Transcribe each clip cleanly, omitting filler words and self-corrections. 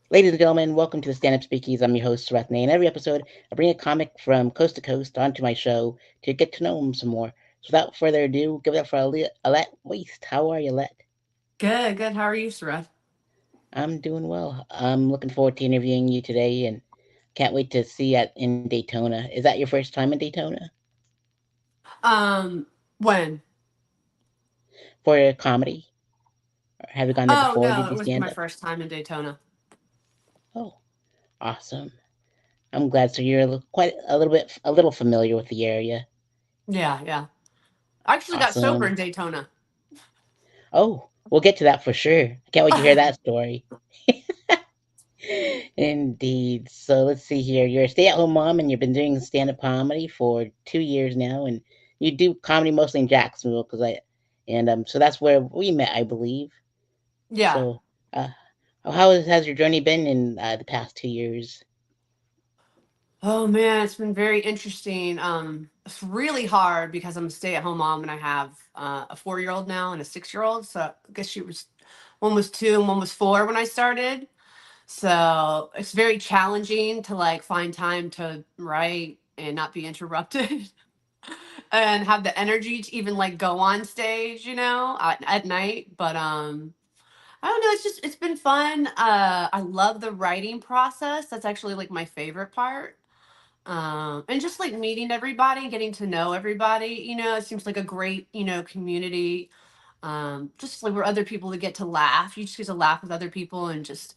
Ladies and gentlemen, welcome to the Stand Up Speakeasy. I'm your host, Sareth Ney. In every episode, I bring a comic from coast to coast onto my show to get to know them some more. So without further ado, give it up for Alet Wiest. How are you, Alet? Good, good. How are you, Sareth? I'm doing well. I'm looking forward to interviewing you today and can't wait to see you in Daytona. Is that your first time in Daytona? When? For a comedy? Or have you gone there Oh before? no, Did it you was stand my up? first time in Daytona. Oh, awesome. I'm glad. So you're quite a little familiar with the area. Yeah, yeah. I actually got sober Awesome. in Daytona. Oh, we'll get to that for sure. I can't wait to hear that story. Indeed. So let's see here. You're a stay-at-home mom, and you've been doing stand-up comedy for 2 years now, and you do comedy mostly in Jacksonville, so that's where we met, I believe. Yeah. So, uh, has your journey been in the past 2 years? Oh man, it's been very interesting. It's really hard because I'm a stay-at-home mom and I have a 4-year-old now and a 6-year-old. So I guess one was 2 and one was 4 when I started. So it's very challenging to like find time to write and not be interrupted. And have the energy to even like go on stage, at night. But I don't know, it's been fun. I love the writing process. That's actually like my favorite part. And just like meeting everybody, getting to know everybody, it seems like a great, community. Just like where other people to get to laugh. You just get to laugh with other people and just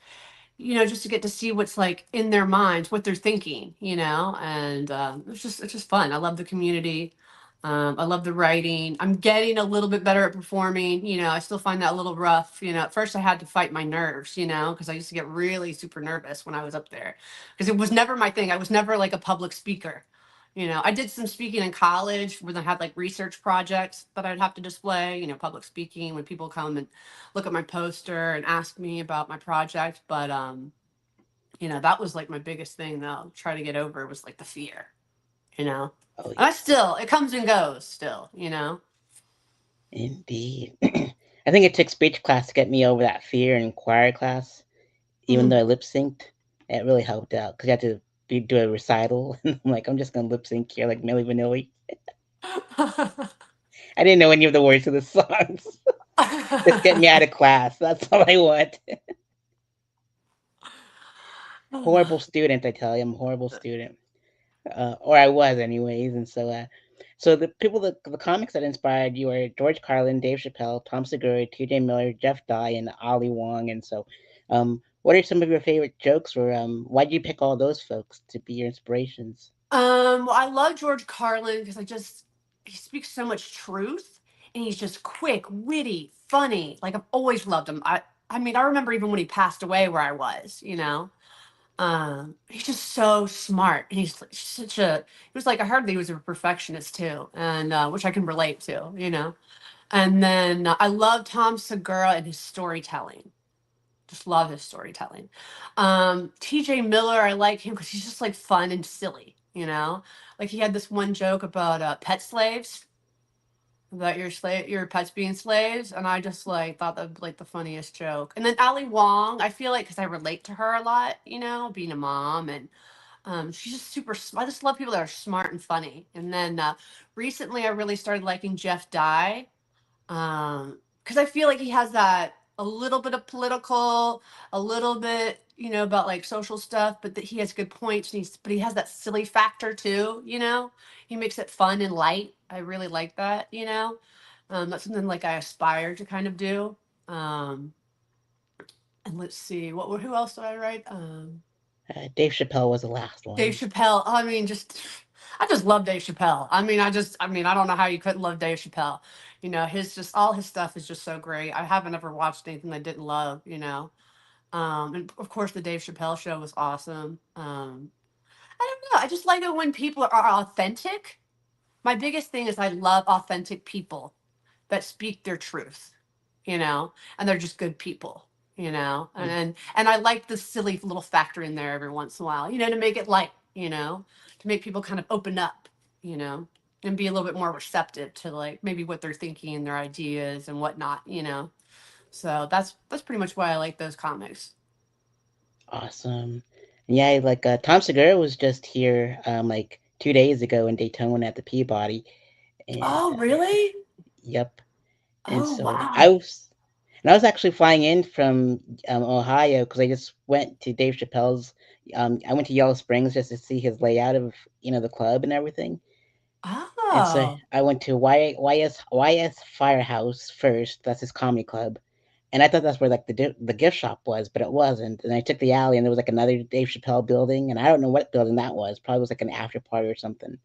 to get to see what's like in their minds, what they're thinking, and it's just fun. I love the community. I love the writing. I'm getting a little bit better at performing. I still find that a little rough. At first I had to fight my nerves, because I used to get really super nervous when I was up there because it was never my thing. I was never like a public speaker. I did some speaking in college where I had like research projects that I'd have to display, public speaking when people come and look at my poster and ask me about my project. But that was like my biggest thing though, try to get over was like the fear, you know. Oh, And I still it comes and goes still. indeed. I think it took speech class to get me over that fear in choir class. Even Mhm. though I lip synced, it really helped out because you had to do a recital. And I'm like, I'm just gonna lip sync here like Milli Vanilli. I didn't know any of the words to the songs. Just get me out of class. That's all I want. Horrible student, I tell you. I'm a horrible student. Or I was, anyways. So the comics that inspired you are George Carlin, Dave Chappelle, Tom Segura, T.J. Miller, Jeff Dye, and Ali Wong. What are some of your favorite jokes, or why did you pick all those folks to be your inspirations? Well, I love George Carlin because he speaks so much truth, and he's just quick, witty, funny. Like I've always loved him. I mean, I remember even when he passed away where I was. He's just so smart. And he's like he was like, I heard that he was a perfectionist too, and which I can relate to. And then I love Tom Segura and his storytelling. Just love his storytelling. TJ Miller, I like him because he's just like fun and silly. Like he had this one joke about pet slaves, about your pets being slaves, and I just like thought that was like the funniest joke. And then Ali Wong, I feel like because I relate to her a lot, being a mom, and she's just super. I just love people that are smart and funny. And then recently, I really started liking Jeff Dye because I feel like he has that a little bit of political, a little bit, about like social stuff, but that he has good points. But he has that silly factor too. He makes it fun and light. I really like that. That's something like I aspire to kind of do. Um, and let's see, who else did I write? Dave Chappelle was the last Dave one. Chappelle. I just love Dave Chappelle. I don't know how you couldn't love Dave Chappelle. His just all his stuff is just so great. I haven't ever watched anything I didn't love. And of course, the Dave Chappelle show was awesome. I don't know. I just like it when people are authentic. My biggest thing is I love authentic people that speak their truth, and they're just good people, and I like the silly little factor in there every once in a while, to make it light, to make people kind of open up, you know, and be a little bit more receptive to like maybe what they're thinking and their ideas and whatnot. So that's pretty much why I like those comics. Awesome. Yeah, like Tom Segura was just here like 2 days ago in Daytona at the Peabody, and Oh, really? yep. And Oh, so wow. I was actually flying in from Ohio because I just went to Dave Chappelle's. I went to Yellow Springs just to see his layout of the club and everything. And so Oh. I went to YS Firehouse first. That's his comedy club. And I thought that's where like the gift shop was, but it wasn't. And I took the alley, and there was like another Dave Chappelle building, and I don't know what building that was. Probably was like an after party or something.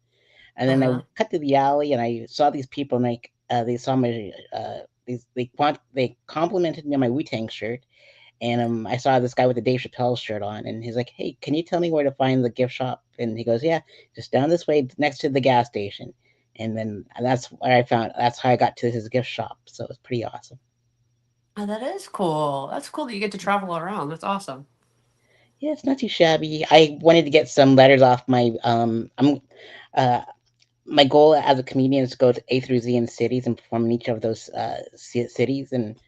And then I Uh-huh. cut through the alley, and I saw these people, and like they saw my they complimented me on my Wu Tang shirt, and I saw this guy with a Dave Chappelle shirt on, and he's like, "Hey, can you tell me where to find the gift shop?" And he goes, "Yeah, just down this way, next to the gas station." And that's where I found. That's how I got to his gift shop. So it's pretty awesome. Oh, that is cool. That's cool that you get to travel around. That's awesome. Yeah, it's not too shabby. I wanted to get some letters off my uh my goal as a comedian is to go to A through Z in cities and perform in each of those cities, and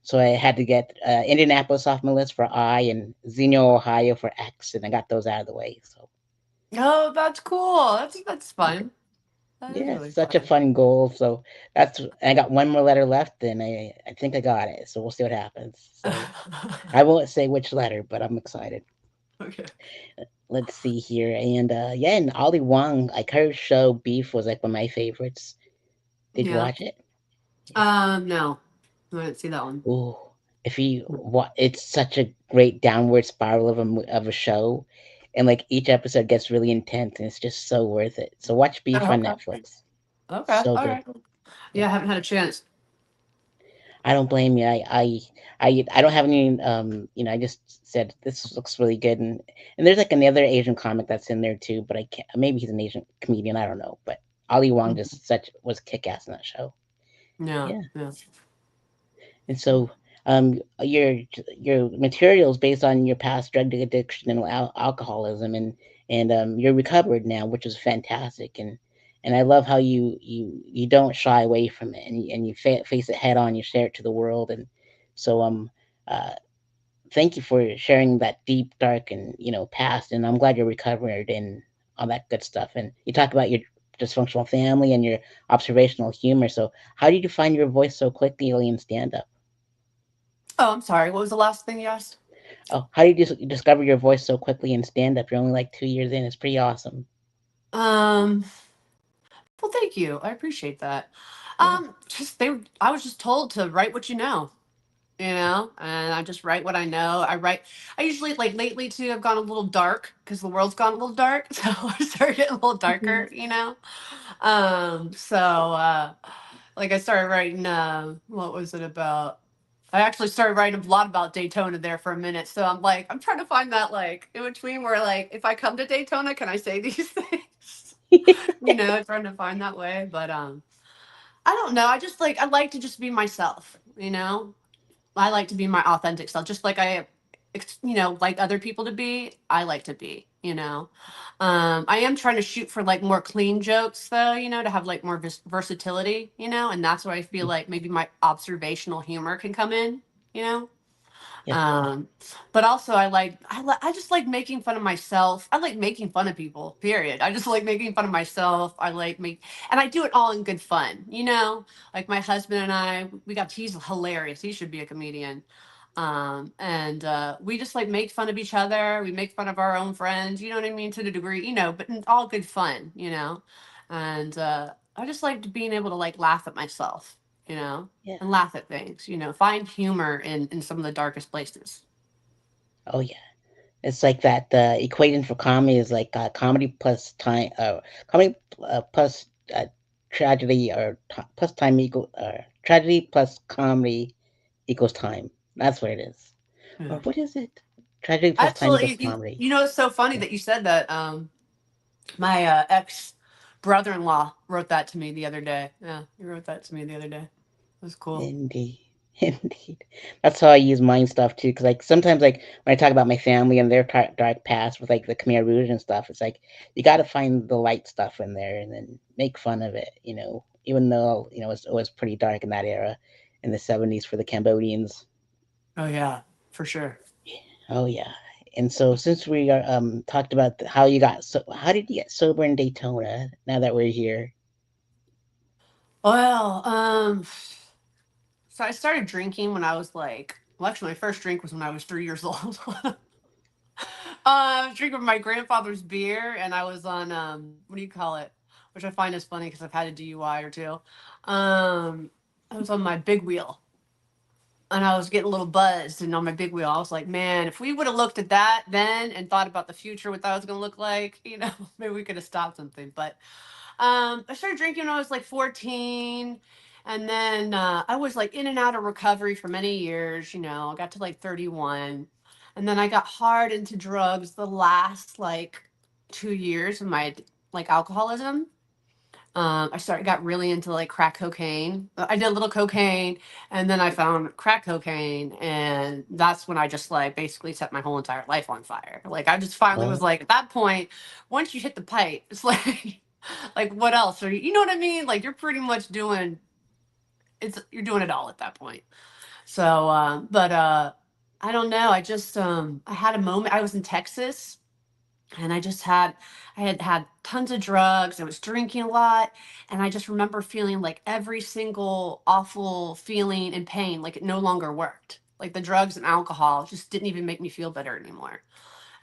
so I had to get Indianapolis off my list for I and Xenia, Ohio for X, and I got those out of the way. So Oh, that's cool. That's yeah, fun. That is yeah, really it's such a fun. fun goal. So that's I got one more letter left, and I think I got it. So we'll see what happens. So I won't say which letter, but I'm excited. Okay. Let's see here, and yeah, and Ollie Wong, like her show Beef was like one of my favorites. Did you Yeah. watch it? No. I didn't see that one. Ooh, if you it's such a great downward spiral of of a show, and like each episode gets really intense, and it's just so worth it. So watch Beef Oh, on okay. Netflix. Okay. So All good. right. Yeah, Yeah, I haven't had a chance. I don't blame you. I don't have any. I just said this looks really good, and there's like another Asian comic that's in there too, but I can't. Maybe he's an Asian comedian. I don't know, but Ali Wong Mhm. just such was kick ass in that show. Yeah. Yeah. Yeah. And so, your materials based on your past drug addiction and alcoholism, and you're recovered now, which is fantastic. And I love how you don't shy away from it, and you face it head on. You share it to the world, and so uh, thank you for sharing that deep, dark, and past. And I'm glad you're recovered and all that good stuff. And you talk about your dysfunctional family and your observational humor. So how did you find your voice so quickly in stand up? Oh, I'm sorry. What was the last thing you asked? Oh, how did you discover your voice so quickly in stand up? You're only like 2 years in. It's pretty awesome. Um, well, thank you. I appreciate that. Yeah. Just I was just told to write what you know, and I just write what I know. I usually, like, lately too, I've gone a little dark because the world's gone a little dark. So I started getting a little Mhm. darker. So like I started writing, what was it about? I actually started writing a lot about Daytona there for a minute. So I'm trying to find that, like, in between where, like, if I come to Daytona, can I say these things? Trying to find that way. But I don't know. I like to just be myself. I like to be my authentic self, just like like other people to be. I like to be. I am trying to shoot for, like, more clean jokes, though. To have, like, more versatility. And that's where I feel like maybe my observational humor can come in. You know. Yeah. Um, but also I just like making fun of myself. I like making fun of people. Period. I just like making fun of myself. And I do it all in good fun. Like my husband and he's hilarious. He should be a comedian. And we just like make fun of each other. We make fun of our own friends. You know what I mean, to the degree, but in all good fun. And I just like being able to, like, laugh at myself. You know Yeah. and laugh at things, find humor in some of the darkest places. Oh yeah. It's like that. The equation for comedy is like comedy plus time. Comedy plus tragedy, or plus time equal. Tragedy plus comedy equals time. That's what it is. Or Yeah. what is it? Tragedy plus time equals Actually, comedy. it's so funny Yeah. that you said that. My ex brother-in-law wrote that to me the other day. Yeah, he wrote that to me the other day. It was cool. Indeed. Indeed. That's how I use mine stuff too. Cause like sometimes like when I talk about my family and their dark past with like the Khmer Rouge and stuff, it's like you got to find the light stuff in there and then make fun of it. Even though it was pretty dark in that era, in the '70s for the Cambodians. Oh yeah, for sure. Oh yeah. And so, since we are talked about how you got how did you get sober in Daytona? Now that we're here, Well, so I started drinking when I was like, well, actually, my first drink was when I was 3 years old. I was drinking my grandfather's beer, and I was on what do you call it? Which I find is funny because I've had a DUI or two. Um, I was on my big wheel, and I was getting a little buzzed, and on my big wheel, I was like, man, if we would have looked at that then and thought about the future, what that was going to look like, maybe we could have stopped something. But I started drinking when I was like 14. And then I was like in and out of recovery for many years. I got to like 31. And then I got hard into drugs the last like 2 years of my like alcoholism. Got really into like crack cocaine. I did a little cocaine, and then I found crack cocaine, and that's when I just like basically set my whole entire life on fire. Like I just finally was oh, like, at that point, once you hit the pipe, it's like, like what else? Or you know what I mean? Like you're pretty much doing you're doing it all at that point. So, but I don't know. I had a moment. I was in Texas, and I had tons of drugs. I was drinking a lot, and I just remember feeling like every single awful feeling and pain, like it no longer worked. Like the drugs and alcohol just didn't even make me feel better anymore.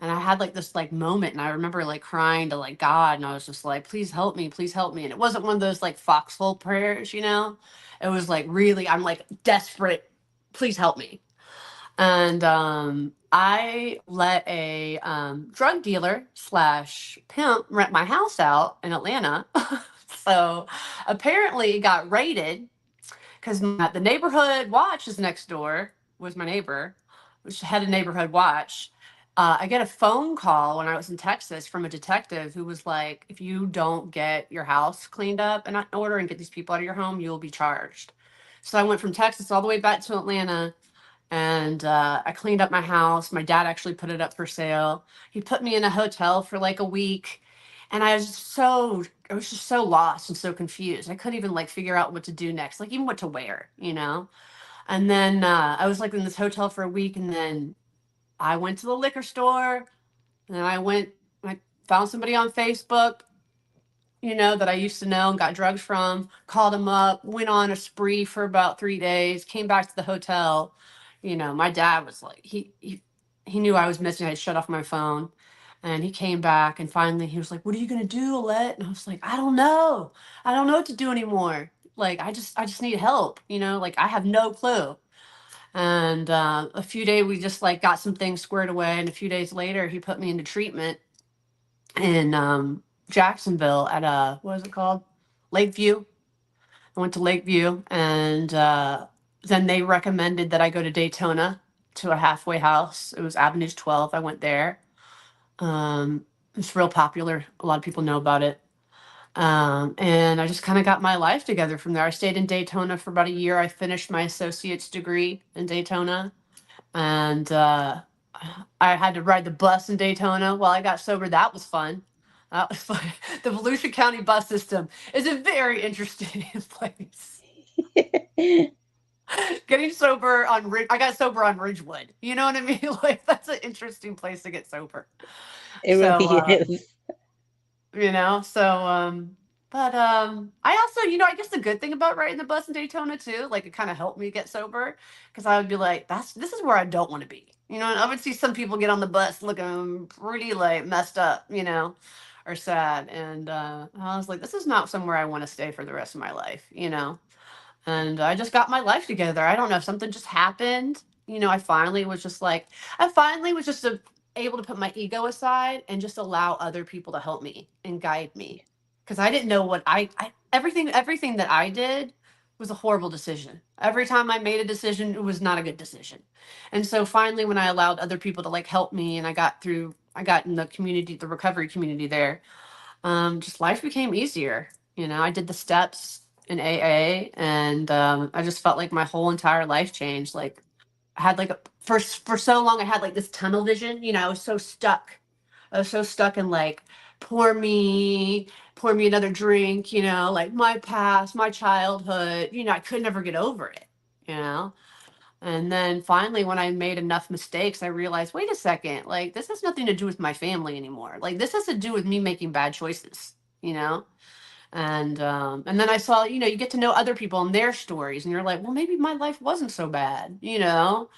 And I had like this like moment, and I remember like crying to like God, and I was just like, please help me, please help me. And it wasn't one of those like foxhole prayers. It was like really, I'm like desperate, please help me. And I let a drug dealer slash pimp rent my house out in Atlanta. So apparently it got raided because the neighborhood watch is next door, was my neighbor, which had a neighborhood watch. I get a phone call when I was in Texas from a detective who was like, if you don't get your house cleaned up in order and get these people out of your home, you'll be charged. So I went from Texas all the way back to Atlanta, and I cleaned up my house. My dad actually put it up for sale. He put me in a hotel for like a week, and I was just so lost and so confused. I couldn't even like figure out what to do next, like even what to wear. And then I was like in this hotel for a week, and then I went to the liquor store, and then I found somebody on Facebook, that I used to know and got drugs from, called him up, went on a spree for about 3 days, came back to the hotel. My dad was like, he knew I was missing. I had shut off my phone, and he came back, and finally he was like, what are you going to do, Alet? And I was like, I don't know. I don't know what to do anymore. Like, I just need help, like I have no clue. And a few days, we just like got some things squared away. And a few days later, he put me into treatment in Jacksonville at what is it called? Lakeview. I went to Lakeview, and then they recommended that I go to Daytona to a halfway house. It was Avenues 12. I went there. It's real popular. A lot of people know about it. And I just kind of got my life together from there. I stayed in Daytona for about a year. I finished my associate's degree in Daytona, and I had to ride the bus in Daytona while I got sober. That was fun. That was fun. The Volusia County bus system is a very interesting place. it Getting sober I got sober on Ridgewood. You know what I mean? Like that's an interesting place to get sober. So really is. but I also, I guess the good thing about riding the bus in Daytona too, like it kind of helped me get sober, because I would be like, this is where I don't want to be. And I would see some people get on the bus looking pretty like messed up, or sad. And I was like, this is not somewhere I want to stay for the rest of my life. And I just got my life together. I don't know, something just happened. I finally was just able to put my ego aside and just allow other people to help me and guide me. Because I didn't know what everything that I did was a horrible decision. Every time I made a decision, it was not a good decision. And so finally, when I allowed other people to like help me, and I got in the community, the recovery community there, just life became easier. I did the steps in AA, and I just felt like my whole entire life changed. Like I had like for so long I had like this tunnel vision. I was so stuck. I was so stuck in like pour me another drink. Like my past, my childhood. I could never get over it. You know. And then finally, when I made enough mistakes, I realized, wait a second, like this has nothing to do with my family anymore. Like this has to do with me making bad choices, you know? And then I saw, you get to know other people and their stories, and you're like, well, maybe my life wasn't so bad, you know?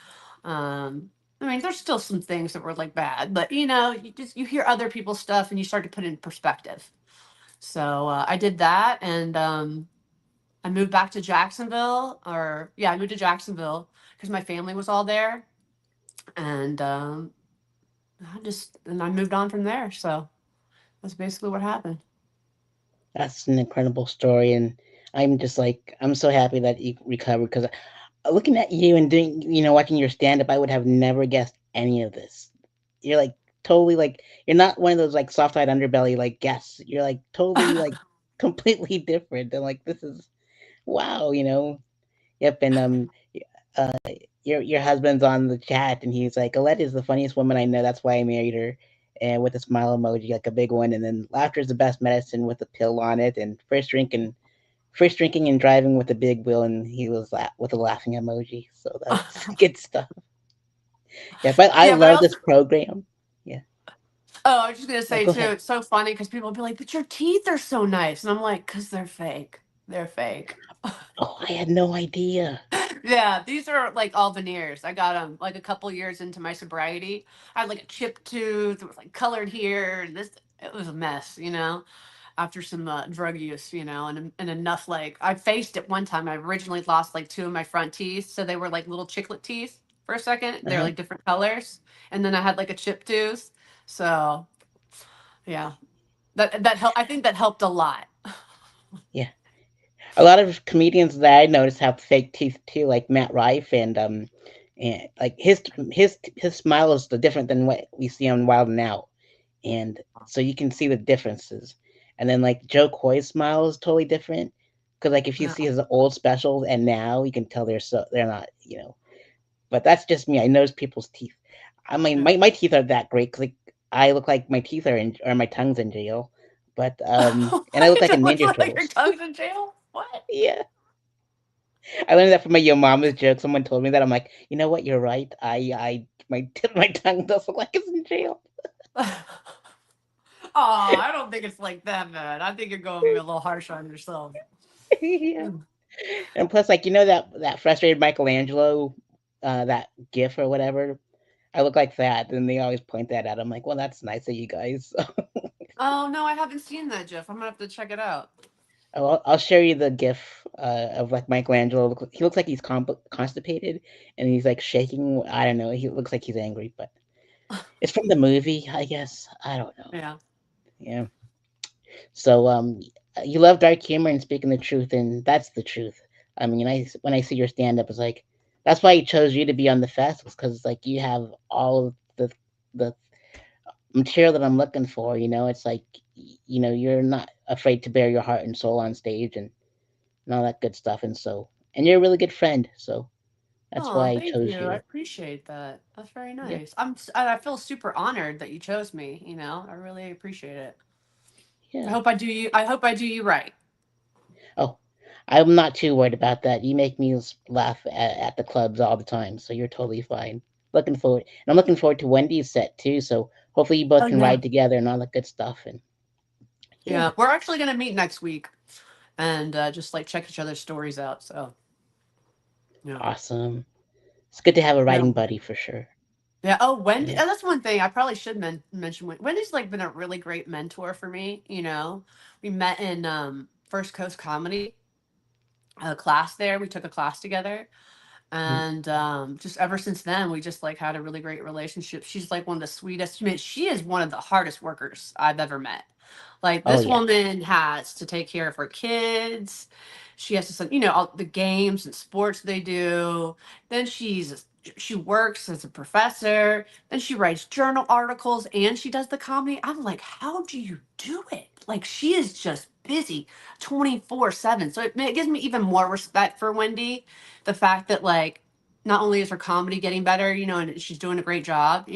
Um, I mean, there's still some things that were like bad, but you hear other people's stuff and you start to put it in perspective. So I did that, and I moved back to Jacksonville, or yeah, I moved to Jacksonville because my family was all there, and I moved on from there. So that's basically what happened. That's an incredible story, and I'm just like I'm so happy that you recovered because looking at you and doing watching your stand up, I would have never guessed any of this. You're like totally like you're not one of those like soft eyed underbelly like guests. You're like totally like completely different, and like this is wow. Yep, and uh, your husband's on the chat, and he's like, "Alette is the funniest woman I know. That's why I married her." And with a smile emoji, like a big one, and then laughter is the best medicine with a pill on it, and first drinking and driving with a big wheel, and he was with a laughing emoji. So that's good stuff. Yeah, but I Yeah, but I love also this program. Yeah. oh, I was just gonna No, say go too, ahead. it's so funny because people will be like, "But your teeth are so nice," and I'm like, "Cause they're fake. They're fake." Oh, I had no idea. Yeah, these are like all veneers. I got them like a couple years into my sobriety. I had like a chipped tooth. It was like colored here, and this. It was a mess, after some drug use, and enough like I faced it one time. I originally lost like two of my front teeth, so they were like little chiclet teeth for a second. Uh They're huh. like different colors, and then I had like a chipped tooth. So yeah, that helped. I think that helped a lot. Yeah. A lot of comedians that I noticed have fake teeth too, like Matt Rife, and like his smile is different than what we see on Wild and Out, and so you can see the differences. And then like Joe Coy's smile is totally different because like if you Yeah. see his old specials and now, you can tell they're not. But that's just me. I notice people's teeth. I mean, Yeah. my teeth are that great because like, I look like my teeth are in or my tongue's in jail, but and I look It like a looks Ninja like your Turtles. tongue's in jail. What? Yeah. I learned that from my Yo Mama's joke. Someone told me that. I'm like, you know what? You're right. My my tongue does look like it's in jail. Oh, I don't think it's like that, man. I think you're going to be a little harsh on yourself. Yeah. Mm. And plus, like that frustrated Michelangelo, that GIF or whatever. I look like that, and they always point that out. I'm like, well, that's nice of you guys. Oh no, I haven't seen that, Jeff. I'm gonna have to check it out. I'll show you the GIF of like Michelangelo. He looks like he's constipated, and he's like shaking. I don't know. He looks like he's angry, but it's from the movie, I guess. I don't know. Yeah. Yeah. So you love dark humor and speaking the truth, and that's the truth. I mean, when I see your stand up, it's like that's why I chose you to be on the festivals because like you have all of the material that I'm looking for. It's like you're not afraid to bare your heart and soul on stage and all that good stuff, and you're a really good friend, so that's why Oh, I thank chose you. I you. appreciate that. That's very Yeah, nice. I feel super honored that you chose me. I really appreciate it. I yeah. hope I do you. I hope I do you right. Oh, I'm not too worried about that. You make me laugh at the clubs all the time, so you're totally fine. I'm looking forward to Wendy's set too. So hopefully you both Oh can yeah. ride together and all that good stuff. And yeah, Yeah, we're actually gonna meet next week and just like check each other's stories out. So yeah. awesome. It's good to have a Yeah. riding buddy for sure. Yeah. Oh, Wendy. Yeah. Oh, that's one thing I probably should mention. Wendy's like been a really great mentor for me. We met in First Coast Comedy class there. We took a class together, Mhm. and just ever since then, we just like had a really great relationship. She's like one of the sweetest. I mean, she is one of the hardest workers I've ever met. Like Oh this yeah. woman has to take care of her kids. She has to send, all the games and sports they do. Then she works as a professor. Then she writes journal articles and she does the comedy. I'm like, how do you do it? Like she is just busy 24/7. So it gives me even more respect for Wendy. The fact that like not only is her comedy getting better, and she's doing a great job,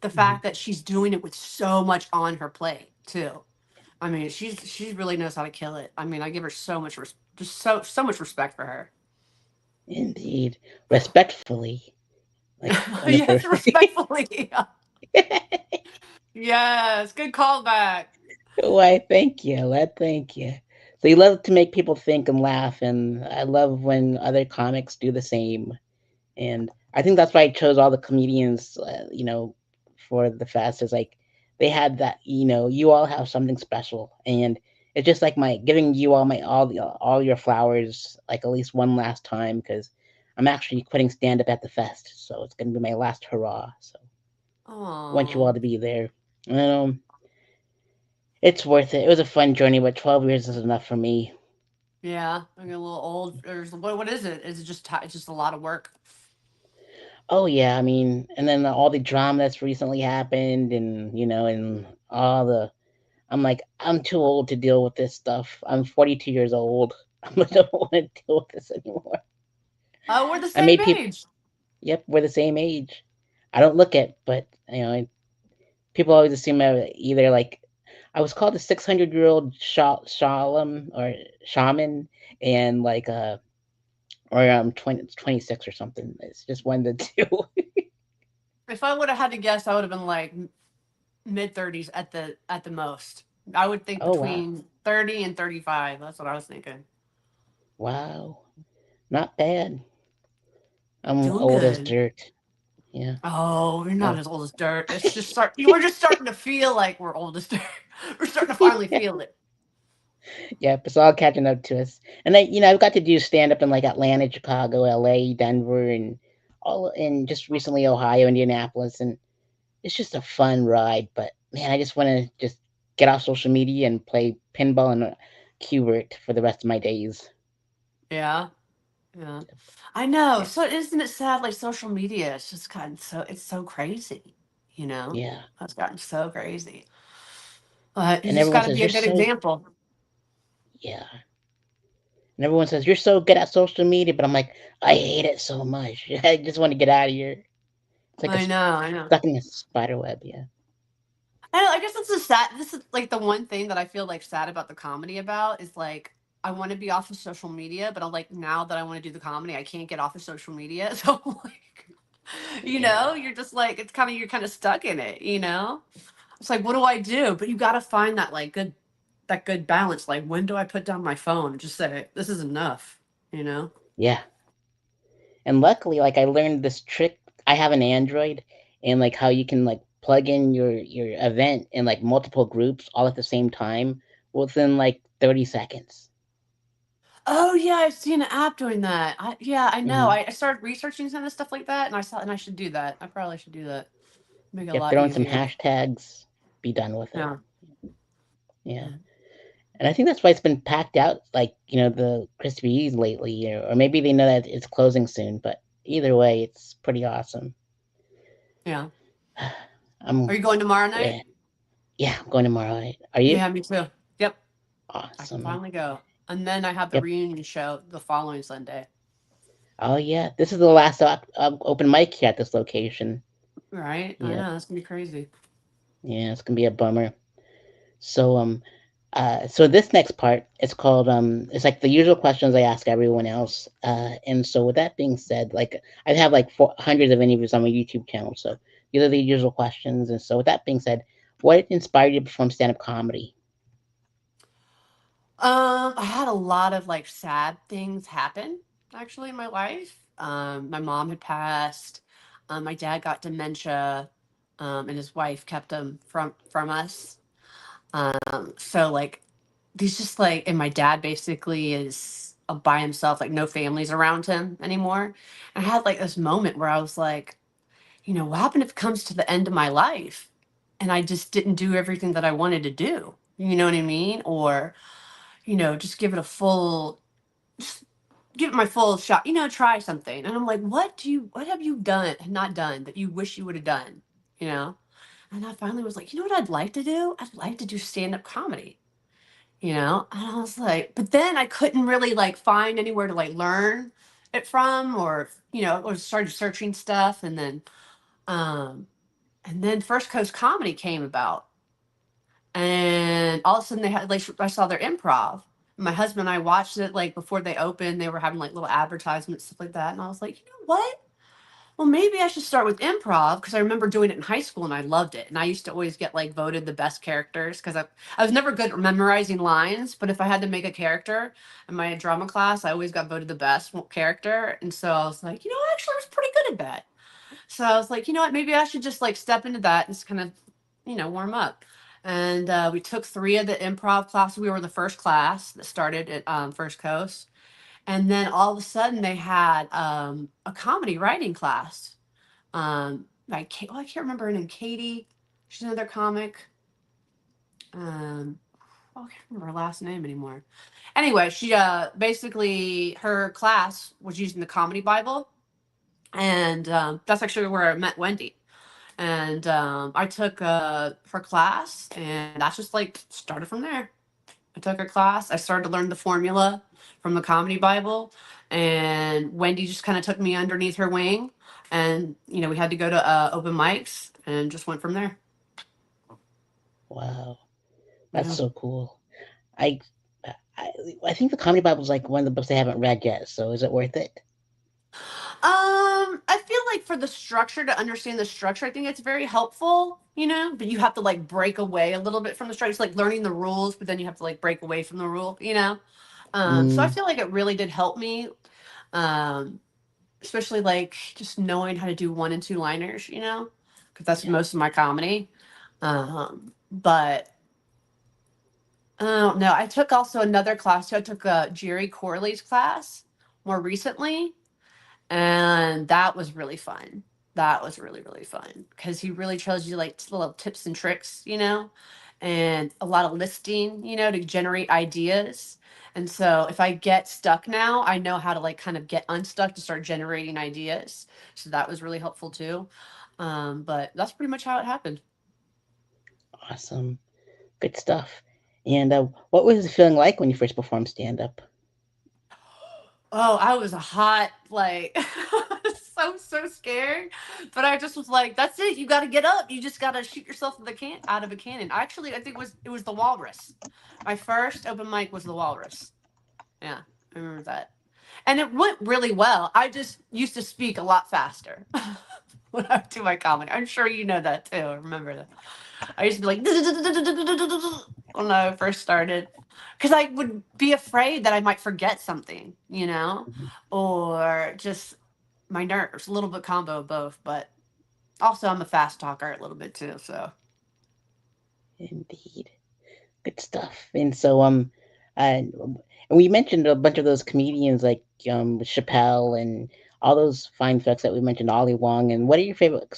the Mhm. fact that she's doing it with so much on her plate too. I mean, she really knows how to kill it. I mean, I give her so much just so much respect for her. Indeed. Respectfully. Like in the Yes, first. respectfully. Yes, good callback. Why, thank you. Thank you. So you love to make people think and laugh, and I love when other comics do the same. And I think that's why I chose all the comedians, for the fest. Is like they had that, you all have something special, and it's just like my giving you all your flowers, like at least one last time, because I'm actually quitting stand up at the fest, so it's gonna be my last hurrah. So I want you all Oh, to be there. It's worth it. It was a fun journey, but 12 years is enough for me. yeah. I get a little old. What is it? Is it just it's just a lot of work? Oh yeah, I mean, and then all the drama that's recently happened, and and all the I'm like, I'm too old to deal with this stuff. I'm 42 years old. I don't want to deal with this anymore. Oh, we're the I same made people. age. Yep, we're the same age. I don't look it, but people always assume I either like I was called a 600-year-old shalom or shaman, and like or I'm 26 or something. It's just one of the two. If I would have had to guess, I would have been like mid 30s at the most. I would think Oh wow, between 30 and 35. That's what I was thinking. wow, not bad. I'm Doing old as good. dirt. Yeah. Oh, you're not Oh. as old as dirt. It's just we're just starting to feel like we're old as dirt. We're starting to finally feel it. Yep, it's all catching up to us. And I've got to do stand up in like Atlanta, Chicago, LA, Denver, and just recently Ohio, Indianapolis, and it's just a fun ride. But man, I just want to just get off social media and play pinball and Qbert for the rest of my days. Yeah. Yeah. I know. Yeah, So isn't it sad? Like social media, it's just gotten it's so crazy. You know, yeah. it's gotten so crazy. But you And just everyone got to says be a you're good so example. yeah. And everyone says you're so good at social media, but I'm like, I hate it so much. I just want to get out of here. It's like I know. I know. stuck in a spider web. Yeah. I guess that's the sad. This is like the one thing that I feel like sad about the comedy about is like I want to be off of social media, but I'm like now that I want to do the comedy, I can't get off of social media. So I'm like, Yeah. you're just like you're kind of stuck in it. It's like what do I do? But you got to find that good balance. Like when do I put down my phone and just say this is enough? You know? Yeah. And luckily, like I learned this trick. I have an Android, and like how you can like plug in your event in like multiple groups all at the same time within like 30 seconds. Oh yeah, I've seen an app doing that. Yeah, I know. Hmm. I started researching some of this stuff like that, and I should do that. I probably should do that. Make it a Yeah, lot throw in some easier. hashtags, be done with it. Yeah. Yeah. Yeah. And I think that's why it's been packed out, like, the Crispy lately, or maybe they know that it's closing soon, but either way, it's pretty awesome. Yeah. Are I'm, you going tomorrow night? eh, yeah, I'm going tomorrow night. Are you? Yeah, me too. Yep. I can Awesome. finally go. And then I have the Yep. reunion show the following Sunday. Oh, yeah. This is the last open mic here at this location. Right? I Yep. know, that's gonna be crazy. Yeah, it's gonna be a bummer. So so this next part is called it's like the usual questions I ask everyone else. And so with that being said, like I have like hundreds of interviews on my YouTube channel, so these are the usual questions. And so with that being said, what inspired you to perform stand-up comedy? I had a lot of like sad things happen actually in my life. My mom had passed. My dad got dementia, and his wife kept him from us. So like he's just like, and my dad basically is by himself, like no families around him anymore. And I had like this moment where I was like, what happened if it comes to the end of my life and I just didn't do everything that I wanted to do? You know what I mean? Or, just give it a full, just give it my full shot, try something. And I'm like, what have you done, not done that you wish you would have done? You know? And I finally was like, you know what I'd like to do? I'd like to do stand up comedy. And I was like, but then I couldn't really like find anywhere to like learn it from, or started searching stuff. Um, and then First Coast Comedy came about, and all of a sudden they had like I saw their improv, My husband and I watched it like before they opened. They were having like little advertisements, stuff like that. And I was like, you know what? Well, maybe I should start with improv because I remember doing it in high school and I loved it. And I used to always get like voted the best characters because I was never good at memorizing lines. But if I had to make a character in my drama class, I always got voted the best character. And so I was like, actually, I was pretty good at that. So I was like, you know what? Maybe I should just like step into that and just kind of, warm up. And we took 3 of the improv classes. We were the first class that started at First Coast. And then all of a sudden they had a comedy writing class. I can't remember her name. Katie. She's another comic. Um, I can't remember her last name anymore. Anyway, she basically her class was using the comedy Bible, and that's actually where I met Wendy. And I took her class, and that's just like started from there. I took her class. I started to learn the formula from the comedy Bible, and Wendy just kind of took me underneath her wing, and we had to go to open mics, and just went from there. Wow, that's Yeah. so cool. I, I I think the Comedy Bible is like one of the books I haven't read yet. So is it worth it? I feel like for the structure, to understand the structure, I think it's very helpful, but you have to like break away a little bit from the structure. It's like learning the rules, but then you have to like break away from the rule. So I Mm, feel like it really did help me. Um, Especially like just knowing how to do 1 and 2 liners, because that's yeah. most of my comedy. But I don't know. I took also another class too. I took Jerry Corley's class more recently, and that was really fun. That was really, really fun because he really shows you like little tips and tricks, and a lot of listing, to generate ideas. And so if I get stuck now, I know how to like kind of get unstuck to start generating ideas. So that was really helpful too. But that's pretty much how it happened. Awesome. Good stuff. And what was the feeling like when you first performed stand up? Oh, I was a hot, like, so scared. But I just was like, "That's it. You got to get up. You just got to shoot yourself in the can out of a cannon." Actually, I think it was the Walrus. My first open mic was the Walrus. Yeah, I remember that, and it went really well. I just used to speak a lot faster when I do my comedy. I'm sure you know that too. I remember that. I used to be like when I first started because I would be afraid that I might forget something, Mhm. or just my nerves, a little bit combo of both. But also, I'm a fast talker a little bit too. So, Indeed. Good stuff. And so and we mentioned a bunch of those comedians like Chappelle and all those fine folks that we mentioned, Ollie Wong. And what are your favorite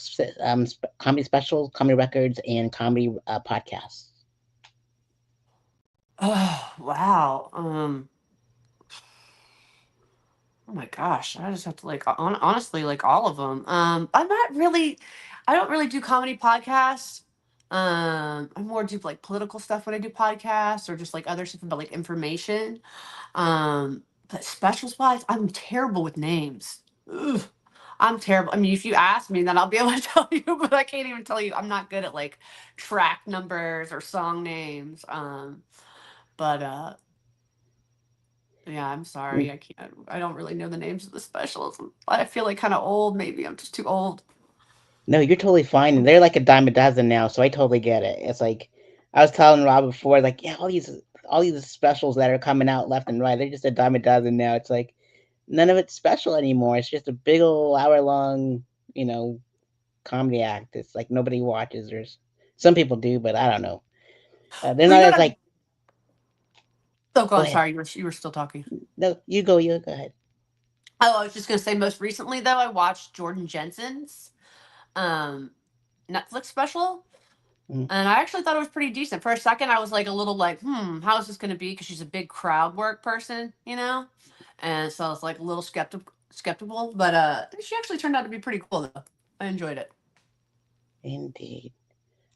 comedy specials, comedy records, and comedy podcasts? oh wow, oh my gosh, I just have to like honestly like all of them. I don't really do comedy podcasts. I more do like political stuff when I do podcasts or just like other stuff about like information. But specials wise, I'm terrible with names. Ugh, I'm terrible. I mean, if you ask me, then I'll be able to tell you, but I can't even tell you. I'm not good at like track numbers or song names. But yeah, I'm sorry. Mm, I can't. I don't really know the names of the specials. I feel like kind of old. Maybe I'm just too old. No, you're totally fine. And they're like a dime a dozen now, so I totally get it. It's like I was telling Rob before, like, yeah, all these specials that are coming out left and right, they're just a dime a dozen now. It's like none of it's special anymore. It's just a big old hour long, you know, comedy act. It's like nobody watches. There's some people do, but I don't know. They're Well, not as like. oh, go Go on. ahead. Sorry, you were still talking. No, you go. You go ahead. Oh, I was just gonna say. Most recently, though, I watched Jordan Jensen's um, Netflix special, Mm, and I actually thought it was pretty decent. For a second, I was like a little like, how is this gonna be? Because she's a big crowd work person, and so I was like a little skeptical. But she actually turned out to be pretty cool, though. I enjoyed it. indeed.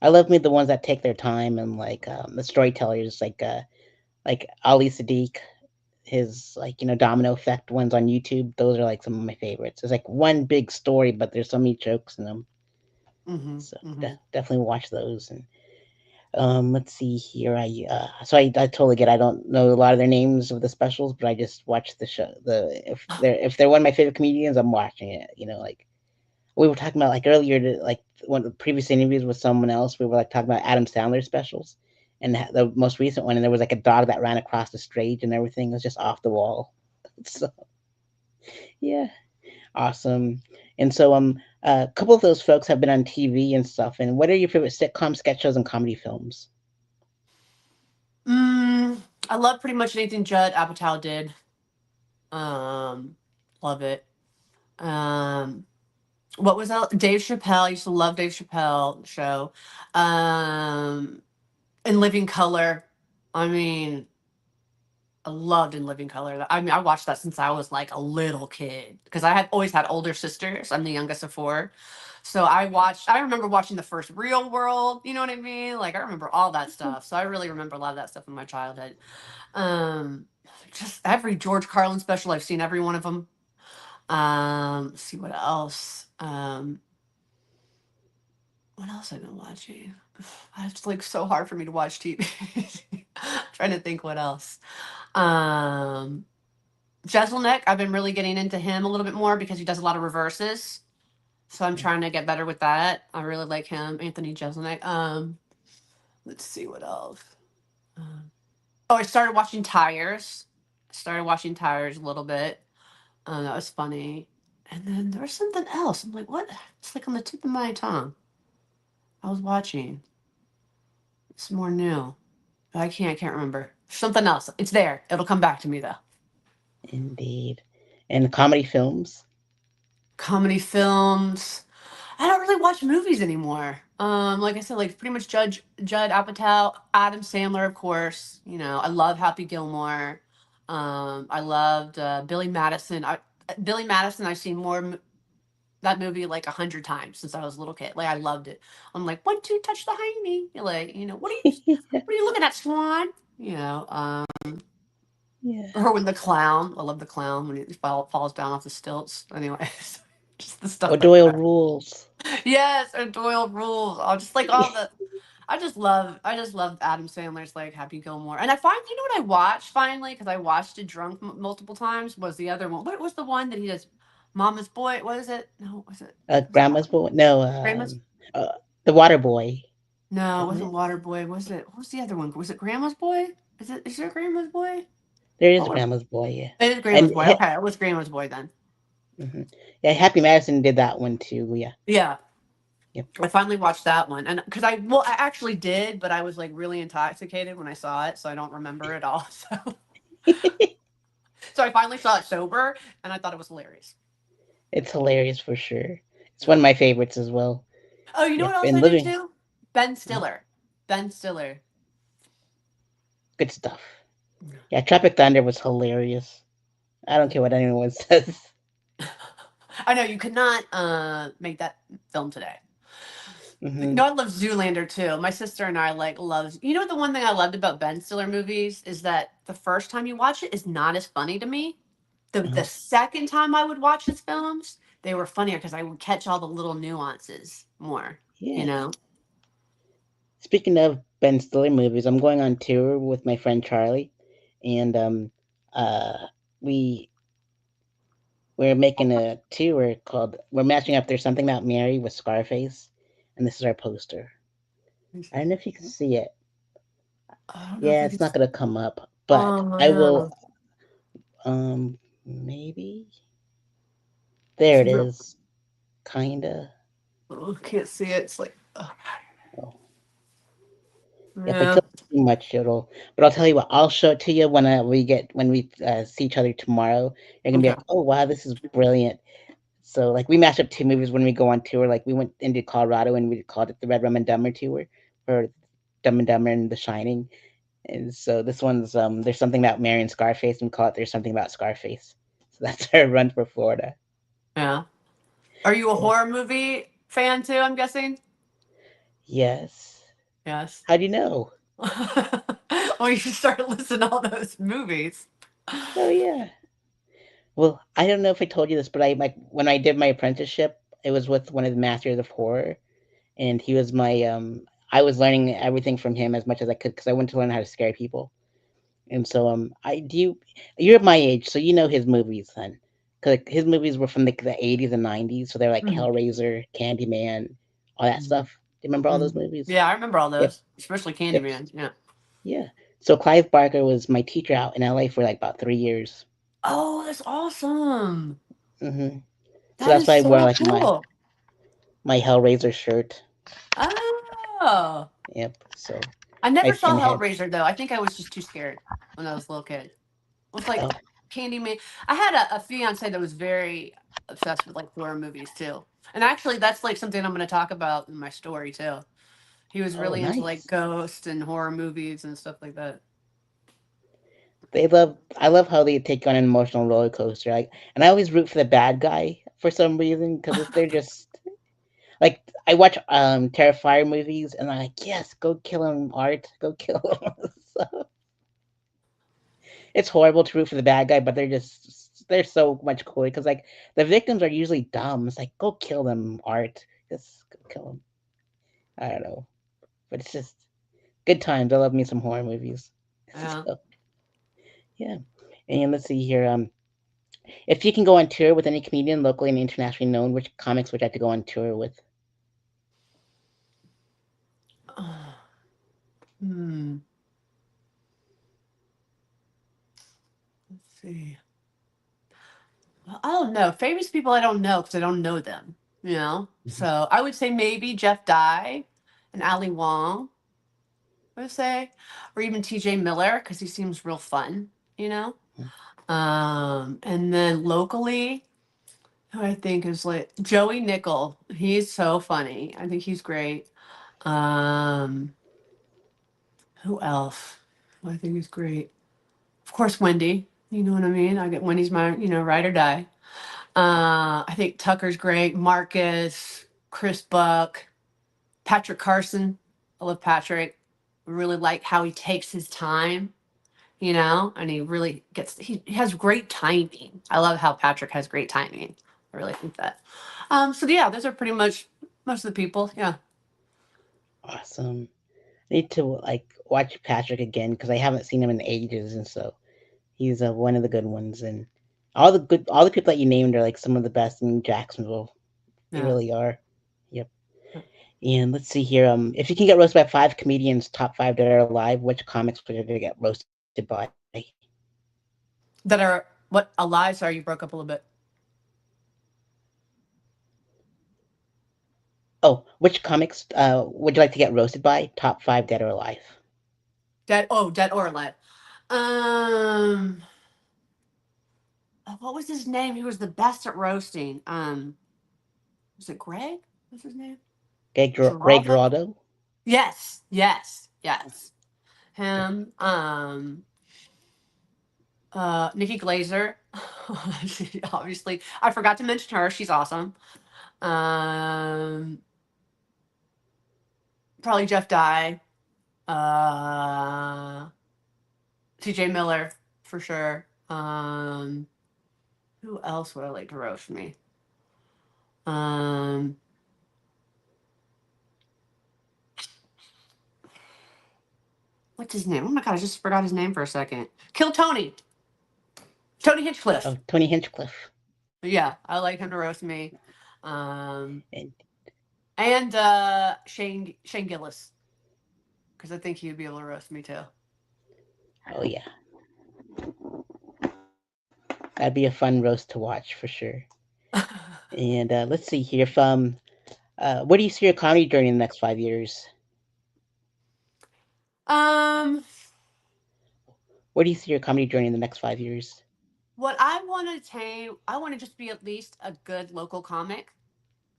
I love me the ones that take their time and like the storytellers, like Ali Sadiq, his like Domino Effect ones on YouTube. Those are like some of my favorites. It's like one big story, but there's so many jokes in them. Mm-hmm. So Mm-hmm. definitely watch those. And Let's see here. I totally get. I don't know a lot of their names of the specials, but I just watch the show. If they're one of my favorite comedians, I'm watching it. Like we were talking about like earlier, like one of the previous interviews with someone else. We were like talking about Adam Sandler specials, and the most recent one, and there was like a dog that ran across the stage, and everything was just off the wall. So yeah, awesome. And so a couple of those folks have been on TV and stuff. And what are your favorite sitcom sketch shows and comedy films? Mm, I love pretty much anything Judd Apatow did. Um, love it. Um, what was that? Dave Chappelle. I used to love Dave Chappelle show. Um, In Living Color. I mean, I loved In Living Color. I mean, I watched that since I was like a little kid because I had always had older sisters. I'm the youngest of four. So I remember watching the first Real World, you know what I mean? Like I remember all that stuff. So I really remember a lot of that stuff in my childhood. Um, just every George Carlin special, I've seen every one of them. Let's see what else. What else I've been watching? It's like so hard for me to watch TV. Trying to think what else. Um, Jeselnik, I've been really getting into him a little bit more because he does a lot of reverses. So I'm trying to get better with that. I really like him, Anthony Jeselnik. Let's see what else. Um, oh, I started watching Tires. I started watching Tires a little bit. That was funny. And then there was something else. I'm like, what? It's like on the tip of my tongue. I was watching. It's more new. I can't remember. Something else. It's there. It'll come back to me though. Indeed. And comedy films? Comedy films. I don't really watch movies anymore. Like I said, like pretty much Judd Apatow, Adam Sandler, of course. You know, I love Happy Gilmore. I loved Billy Madison. Billy Madison. I've seen that movie like 100 times since I was a little kid. Like I loved it. I'm like, 1, 2, touch the hiney. You're like, what are you looking at, Swan? You know, Yeah. or when the clown. I love the clown when he falls down off the stilts. Anyway, just the stuff like O'Doyle that. rules. Yes, and Doyle rules. I just like all the. I just love Adam Sandler's like Happy Gilmore, and I find you know what I watched finally because I watched it drunk multiple times was the other one. What was the one that he does? Mama's Boy. What is it? No, was it Grandma's boy? No, Grandma's? uh, the Water Boy, No, it wasn't wasn't it? Water Boy. Was it? What was the other one? Was it Grandma's Boy? Is it? Is there Grandma's Boy? There is What a was Grandma's boy, yeah. it? Is Grandma's And Boy. Okay, it was Grandma's Boy then. mhm. Yeah, Happy Madison did that one too. Yeah. Yeah, Yep. I finally watched that one, and because I actually did, but I was like really intoxicated when I saw it, so I don't remember it all. So I finally saw it sober, and I thought it was hilarious. It's hilarious for sure. It's one Yeah. of my favorites as well. Oh, you know Yep. what else And I do living too? Ben mhm, Stiller. Ben Stiller. good stuff. Yeah, Tropic Thunder was hilarious. I don't care what anyone says. I know you could not make that film today. You Hmm. know, I love Zoolander too. My sister and I like love. You know what the one thing I loved about Ben Stiller movies is that the first time you watch it is not as funny to me. The Uh-huh. second time I would watch his films, they were funnier because I would catch all the little nuances more. You Yeah. know. Speaking of Ben Stiller movies, I'm going on tour with my friend Charlie, and uh, we we're making a tour called we're matching up. There's something about Mary with Scarface, and this is our poster. I don't know if you can see it. I don't know if Yeah, I it's could. not gonna come up, but Oh I will. yeah. Maybe there it is. Kinda. Oh, can't see it. It's like, Oh, if I yeah. tell you too much, it'll. But I'll tell you what. I'll show it to you when we see each other tomorrow. You're gonna be Okay. like, oh wow, this is brilliant. So like we match up two movies when we go on tour. Like we went into Colorado and we called it the Red Rum and Dumber tour, or Dumb and Dumber and The Shining. And so this one's there's something about Mary and Scarface, and we call it There's Something About Scarface. So that's our run for Florida. Yeah. Are you a Yeah. horror movie fan too? I'm guessing. Yes. Yes. How do you know? Well, you should start listing all those movies. Oh yeah. Well, I don't know if I told you this, but I like when I did my apprenticeship, it was with one of the masters of horror, and he was my I was learning everything from him as much as I could because I wanted to learn how to scare people. And so I do you're my age, so you know his movies, son. 'Cause, like, his movies were from the 80s and 90s, so they're like Mhm. Hellraiser, Candyman, all that Mhm. stuff. Do you remember all those Mhm. movies? Yeah, I remember all Yep, those, especially yep, Candyman. Yeah. yeah. So Clive Barker was my teacher out in LA for like about 3 years. Oh, that's awesome. hmm So That that's is why I wore so like cool. my Hellraiser shirt. Oh, Yep. So I never my saw and had Hellraiser though. I think I was just too scared when I was a little kid. It was like oh Candyman. I had a fiance that was very obsessed with like horror movies too. And actually, that's like something I'm going to talk about in my story too. He was oh really into like nice. ghosts and horror movies and stuff like that. I love how they take you on an emotional roller coaster. Like, and I always root for the bad guy for some reason because they're just like I watch Terrifier movies and I'm like, yes, go kill him, Art, go kill him. So, it's horrible to root for the bad guy, but they're so much cooler because like the victims are usually dumb. It's like go kill them, Art, just go kill them. I don't know, but it's just good times. I love me some horror movies. Yeah. So yeah, and let's see here. If you can go on tour with any comedian, locally and internationally known, which comics would you like to go on tour with? Hmm. Let's see. Well, I don't know. Famous people I don't know because I don't know them. You know. Mhm. So I would say maybe Jeff Dye and Ali Wong. I would say, or even T.J. Miller because he seems real fun. You know. And then locally, who I think is like Joey Nickel. He's so funny. I think he's great. Um, who else? Who I think is great. Of course, Wendy. You know what I mean? I get Wendy's my, ride or die. I think Tucker's great. Marcus, Chris Buck, Patrick Carson. I love Patrick. I really like how he takes his time, and he really he has great timing. I love how Patrick has great timing. I really think that. So yeah, those are pretty much most of the people. Yeah. Awesome. I need to like watch Patrick again because I haven't seen him in ages, and so he's one of the good ones. And all the people that you named are like some of the best in Jacksonville. They Yeah. really are. Yep. And let's see here. If you can get roasted by five comedians, top five that are alive, which comics would you get roasted by? That are what alive? Sorry, you broke up a little bit. Oh, which comics would you like to get roasted by? Top five dead or alive. Dead. Oh, dead or alive. Um, what was his name? He was the best at roasting. Was it Greg? What's his name? Greg Geraldo. Dorado. Yes. Yes. Yes. Him. Nikki Glazer. Obviously, I forgot to mention her. She's awesome. Um, Probably Jeff Dye. Uh, T.J. Miller for sure. Who else would I like to roast me? Um, what's his name? Oh my god, I just forgot his name for a second. Kill Tony. Tony Hinchcliffe. Oh, Tony Hinchcliffe. Yeah, I like him to roast me. Um, And and Shane Gillis because I think he would be able to roast me too. oh yeah, that'd be a fun roast to watch for sure. And let's see here. Where do you see your comedy journey in the next 5 years? um, Where do you see your comedy journey in the next 5 years? what I want to attain, I want to just be at least a good local comic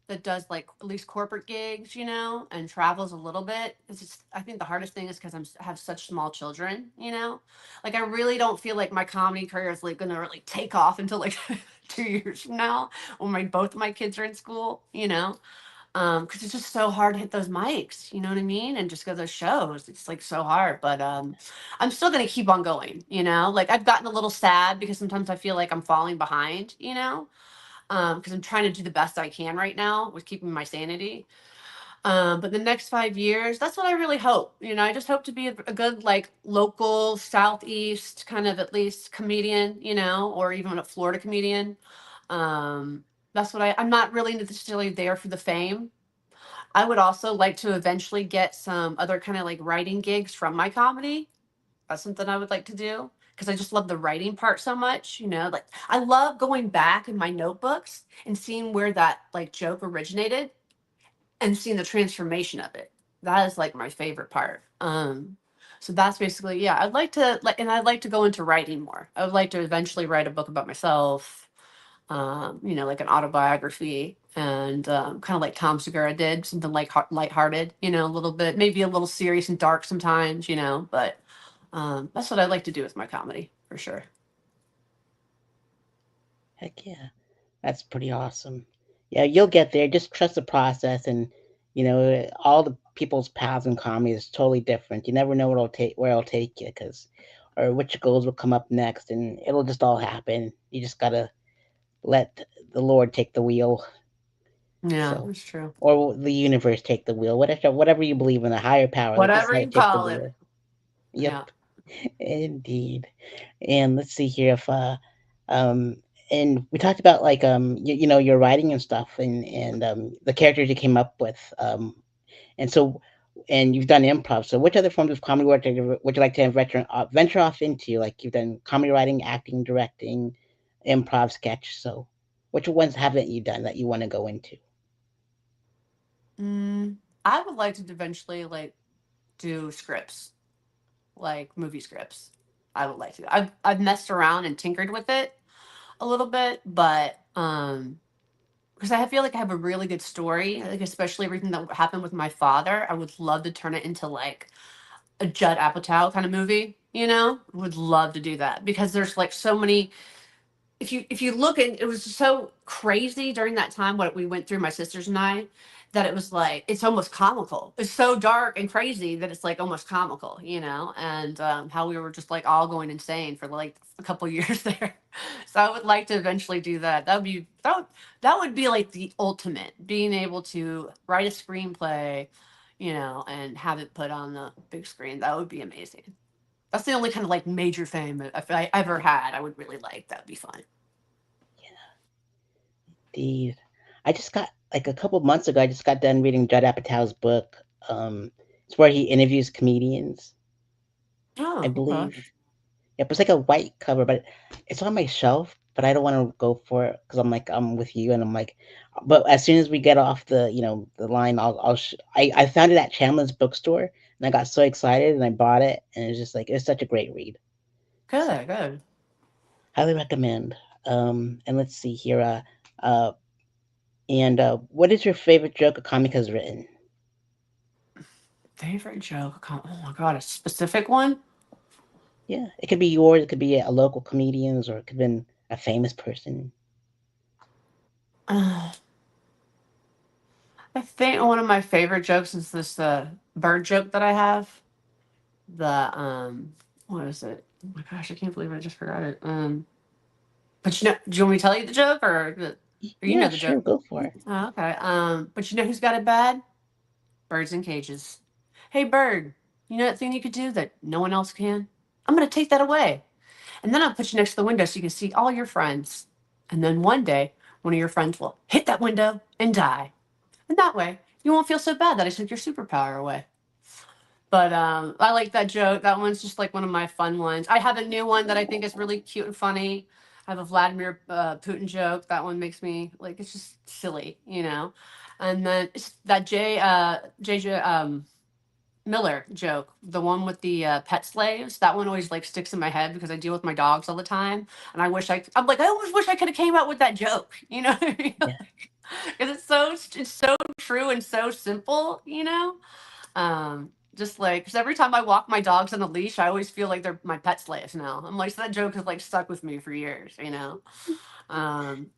that does like at least corporate gigs, and travels a little bit. It's just I think the hardest thing is because have such small children, Like I really don't feel like my comedy career is like gonna really take off until like 2 years from now when my both of my kids are in school, because it's just so hard to hit those mics, you know what I mean? And just go to those shows. It's like so hard. But I'm still gonna keep on going, Like I've gotten a little sad because sometimes I feel like I'm falling behind, because I'm trying to do the best I can right now with keeping my sanity. But the next 5 years, that's what I really hope. I just hope to be a good, like, local Southeast kind of at least comedian, or even a Florida comedian. That's what I'm not really necessarily there for the fame. I would also like to eventually get some other kind of like writing gigs from my comedy. That's something I would like to do because I just love the writing part so much. Like, I love going back in my notebooks and seeing where that like joke originated and seeing the transformation of it. That is like my favorite part. So that's basically, yeah. I'd like to like, and I'd like to go into writing more. I would like to eventually write a book about myself, like an autobiography, and kind of like Tom Segura did, something like lighthearted, a little bit, maybe a little serious and dark sometimes, but that's what I'd like to do with my comedy for sure. Heck yeah, that's pretty awesome. Yeah, you'll get there. Just trust the process, and all the people's paths in comedy is totally different. You never know where it'll take you, or which goals will come up next, and it'll just all happen. You just gotta let the Lord take the wheel. Yeah, So, that's true. or the universe take the wheel. Whatever you believe in, a higher power. Just Whatever let you it take the call it. wheel. Yep, Yeah. indeed. And let's see here if um and we talked about like your writing and stuff, and the characters you came up with, and so and you've done improv. So which other forms of comedy work would you like to venture off into? Like you've done comedy writing, acting, directing, improv, sketch. So which ones haven't you done that you want to go into? Mm, I would like to eventually like do scripts, like movie scripts. I would like to. I've messed around and tinkered with it a little bit, but because I feel like I have a really good story, like especially everything that happened with my father. I would love to turn it into like a Judd Apatow kind of movie. Would love to do that because there's like so many. If you look at it was so crazy during that time what we went through, my sisters and I, that it was like it's almost comical. It's so dark and crazy that it's like almost comical, and how we were just like all going insane for like a couple years there. So I would like to eventually do that. That would be like the ultimate, being able to write a screenplay, and have it put on the big screen. That would be amazing. That's the only kind of like major fame if I ever had. I would really like that. Would be fun. Indeed. I just got like a couple months ago. I just got done reading Judd Apatow's book. It's where he interviews comedians, I Oh, okay. believe. Yep, it's like a white cover, but it's on my shelf. But I don't want to go for it because I'm like I'm with you, and I'm like, but as soon as we get off the line, I found it at Chandler's bookstore, and I got so excited, and I bought it, and it's just like it's such a great read. So Good, good. highly recommend. And let's see here. Uh, and what is your favorite joke a comic has written? Favorite joke? Oh my god, a specific one? Yeah, it could be yours. It could be a local comedian's, or it could be a famous person. Uh, I think one of my favorite jokes is this bird joke that I have. The what is it? Oh my gosh, I can't believe I just forgot it. But do you want me to tell you the joke or you Yeah, know the joke? sure, go for it. Oh, okay. But you know who's got it bad? Birds in cages. Hey, bird, you know that thing you could do that no one else can? I'm gonna take that away. And then I'll put you next to the window so you can see all your friends. And then one day, one of your friends will hit that window and die. And that way, you won't feel so bad that I took your superpower away. But I like that joke. That one's just like one of my fun ones. I have a new one that I think is really cute and funny. I have a Vladimir Putin joke. That one makes me like it's just silly. And then it's that JJ Miller joke, the one with the pet slaves. That one always like sticks in my head because I deal with my dogs all the time, and I'm like I always wish I could have came out with that joke. Yeah, Because it's so true and so simple. Just like because every time I walk my dogs on a leash, I always feel like they're my pet slaves now. I'm like so that joke has like stuck with me for years.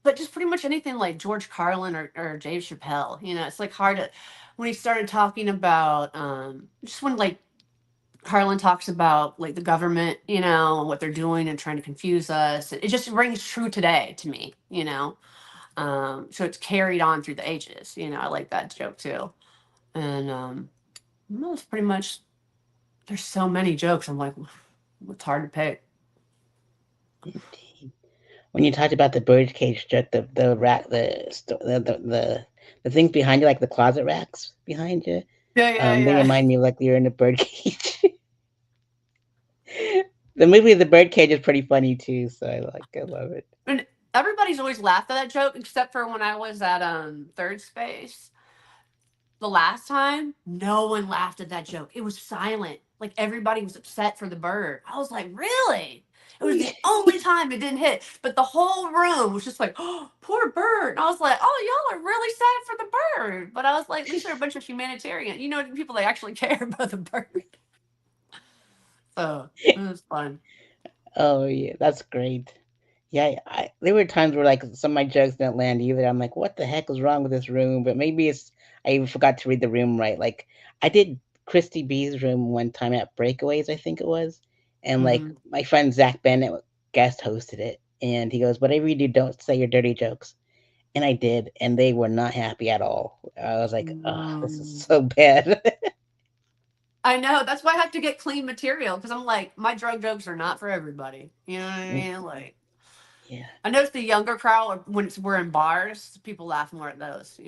But just pretty much anything like George Carlin or Dave Chappelle, it's like hard to when he started talking about just when like Carlin talks about like the government, and what they're doing and trying to confuse us. It just rings true today to me. So it's carried on through the ages. I like that joke too. And no, it's pretty much. There's so many jokes. I'm like, it's hard to pick. Indeed. When you talked about the birdcage joke, the rack, the things behind you, like the closet racks behind you, Yeah, yeah, they yeah. remind me of like you're in a birdcage. The movie The Birdcage is pretty funny too, so I love it. And everybody's always laughed at that joke, except for when I was at third space the last time. No one laughed at that joke. It was silent. Like everybody was upset for the bird. I was like, really? It was the only time it didn't hit, but the whole room was just like, "Oh, poor bird." And I was like, "Oh, y'all are really sad for the bird." But I was like, "At least they're a bunch of humanitarian, people that actually care about the bird." So it was fun. Oh yeah, that's great. Yeah, there were times where like some of my jokes didn't land either. I'm like, what the heck was wrong with this room? But maybe it's I even forgot to read the room right. Like I did Christy B's room one time at Breakaways, I think it was, and like Hmm. my friend Zach Bennett guest hosted it, and he goes, "Whatever you do, don't say your dirty jokes." And I did, and they were not happy at all. I was like, "Oh, this is so bad." I know. That's why I have to get clean material because I'm like, my drug jokes are not for everybody. You know what I Mm, mean? Like, yeah, I notice the younger crowd, we're in bars, people laugh more at those.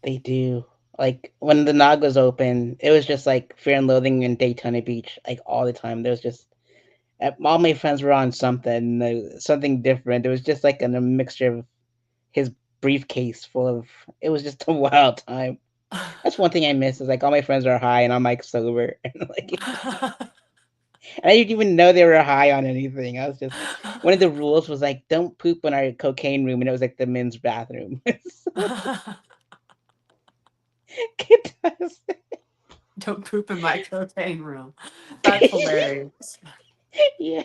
they do. Like when the Nog was open, it was just like Fear and Loathing in Daytona Beach, like all the time. There was just all my friends were on something, something different. It was just like a mixture of his briefcase full of. It was just a wild time. That's one thing I miss is like all my friends are high and I'm like sober, and like and I didn't even know they were high on anything. I was just one of the rules was like don't poop in our cocaine room, and it was like the men's bathroom. So it does. Don't poop in my cocaine room. That's hilarious. Yeah,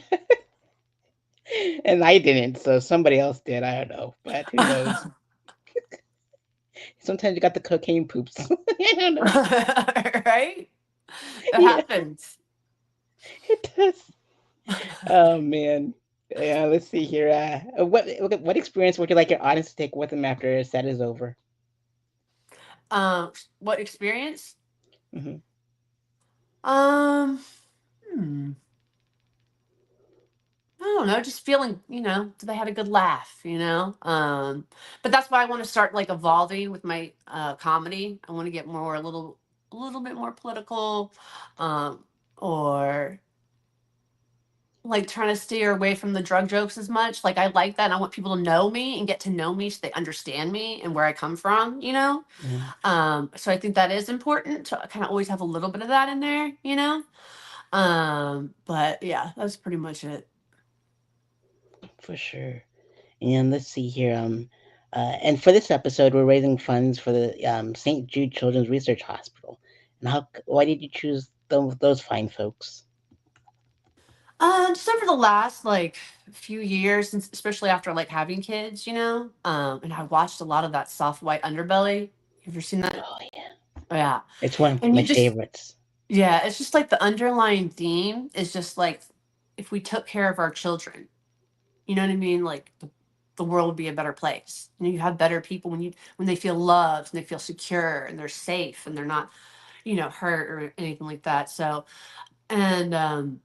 and I didn't, so somebody else did. I don't know, but who knows? Sometimes you got the cocaine poops. I don't know. Right? It Yeah, happens. it does. Oh man. Yeah, let's see here. What experience would you like your audience to take with them after a set is over? What experience? Hmm. Um, hmm. I don't know, just feeling, they had a good laugh. But that's why I want to start like evolving with my comedy. I want to get more a little bit more political, um, or like trying to steer away from the drug jokes as much. Like I like that. And I want people to know me and get to know me so they understand me and where I come from. Hmm. So I think that is important to kind of always have a little bit of that in there. But yeah, that's pretty much it. For sure. And let's see here. And for this episode, we're raising funds for the St. Jude Children's Research Hospital. And why did you choose those fine folks? Just over the last like few years, since especially after like having kids, and I watched a lot of that soft white underbelly. You ever seen that? Oh yeah, Oh, yeah, it's one of and my you just favorites. yeah, it's just like the underlying theme is just like if we took care of our children, you know what I mean? Like the world would be a better place. You have better people when they feel loved and they feel secure and they're safe and they're not hurt or anything like that. So and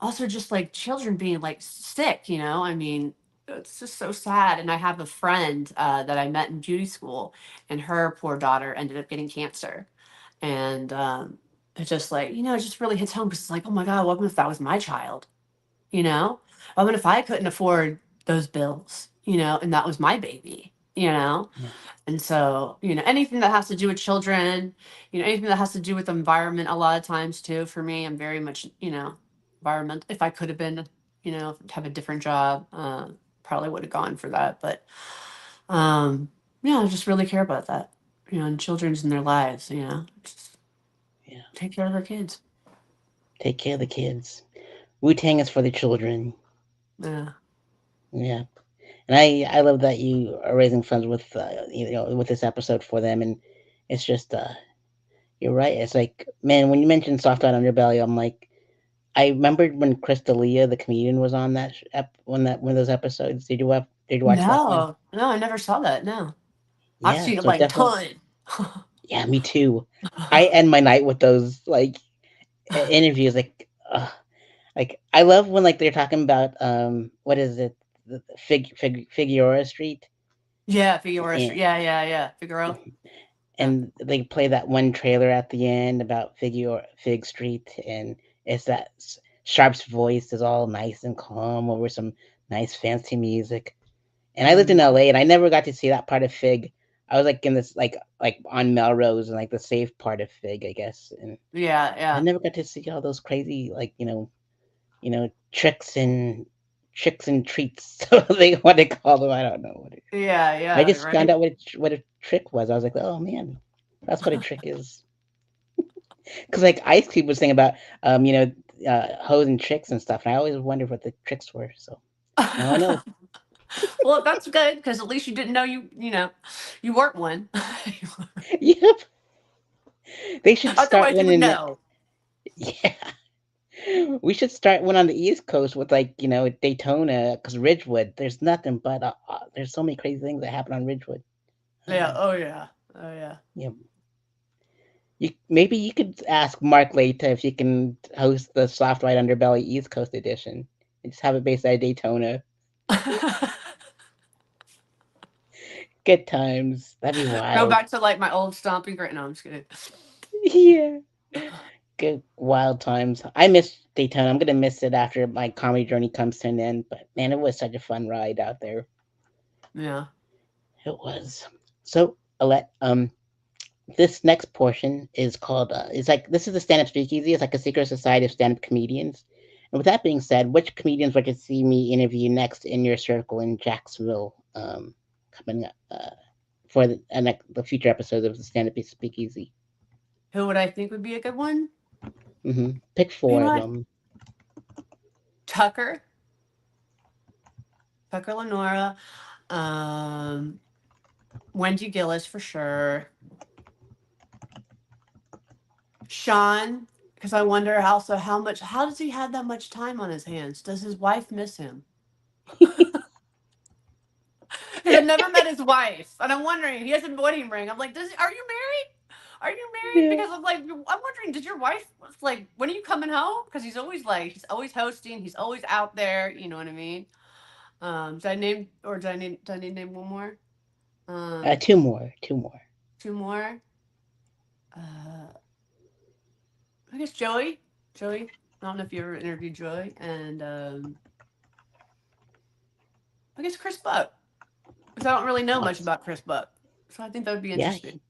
also just like children being like sick. I mean, it's just so sad. And I have a friend that I met in beauty school, and her poor daughter ended up getting cancer. And it just like, it just really hits home because it's like, oh my God, what if that was my child? You know, what if I couldn't afford those bills, and that was my baby? Yeah, And so, anything that has to do with children, anything that has to do with environment, a lot of times too, for me, I'm very much, environment. If I could have been, have a different job, probably would have gone for that. But, um, yeah, I just really care about that, and children's in their lives, just yeah. take care of our kids. Take care of the kids. Wu Tang is for the children. Yeah. Yeah. And I love that you are raising funds with with this episode for them, and it's just you're right. It's like man, when you mentioned Soft on Underbelly, I'm like I remembered when Crystalia, the comedian, was on one of those episodes. Did you watch that one? No, no, I never saw that. No, I've Yeah, seen it so like definitely ton. Yeah, me too. I end my night with those like interviews. Like I love when like they're talking about what is it, the Figueroa Street, Yeah, Figaro. and Yeah, yeah, yeah. Figaro. Yeah. they play that one trailer at the end about Fig Street, and it's that Sharp's voice is all nice and calm over some nice fancy music. And I lived in Mm. LA, and I never got to see that part of Fig. I was like in this like on Melrose and like the safe part of Fig, I guess, and Yeah, I yeah. never got to see all those crazy like tricks and treats. So they what they call them. I don't know what it. Yeah, I yeah, just found right? out what a trick was. I was like, oh man, that's what a trick is. Because like Ice Cube was saying about hoes and tricks and stuff, and I always wondered what the tricks were. So now I know. Well, that's good because at least you didn't know you weren't one. Yep, they should start Otherwise, you one would in the know. yeah. We should start one on the East Coast with like Daytona, because Ridgewood. There's nothing but there's so many crazy things that happen on Ridgewood. Yeah. Um, Oh yeah. Oh yeah. yeah, maybe you could ask Mark Laita if you can host the Soft White Underbelly East Coast edition and just have it based out of Daytona. Good times. That'd be Go wild. back to like my old stomping ground. No, I'm just kidding. Yeah. Good wild times. I miss Daytona. I'm gonna miss it after my comedy journey comes to an end. But man, it was such a fun ride out there. Yeah. It was. So, Alette, this next portion is called. It's like this is the stand-up speakeasy. It's like a secret society of stand-up comedians. And with that being said, which comedians would you see me interview next in your circle in Jacksonville? Coming up for the future episodes of the stand-up speakeasy. Who would I think would be a good one? Pick You four know of what? them. Tucker, Tucker Lenora, um, Wendy Gillis for sure. Sean, because I wonder also how does he have that much time on his hands? Does his wife miss him? Because I've never met his wife, and I'm wondering. He has a wedding ring. I'm like, are you married? Are you married? Yeah. Because I'm wondering, did your wife like when are you coming home? Because he's always hosting. He's always out there. You know what I mean? Did I name one more? Um, Two more. Two more. two more. Uh, I guess Joey. Joey. I don't know if you ever interviewed Joey, and I guess Chris Buck. Because I don't really know much Awesome. about Chris Buck, so I think that would be Yeah, interesting.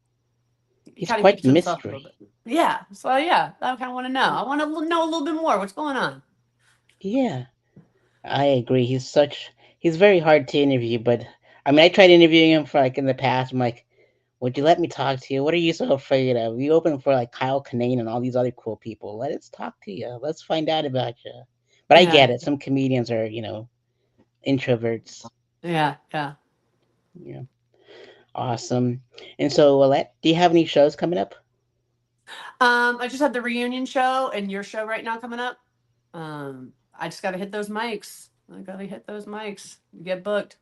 He he's kind of quite keeps the to himself a little mystery. bit. Yeah. So yeah, I kind of want to know. I want to know a little bit more. What's going on? Yeah, I agree. He's very hard to interview, but I mean, I tried interviewing him for like in the past. I'm like, would you let me talk to you? What are you so afraid of? You open for like Kyle Kinane and all these other cool people. Let us talk to you. Let's find out about you. But I Yeah. get it. Some comedians are, introverts. Yeah. Yeah. Yeah, awesome. And so, do you have any shows coming up? I just had the reunion show and your show right now coming up. I just got to hit those mics. I got to hit those mics. Get booked.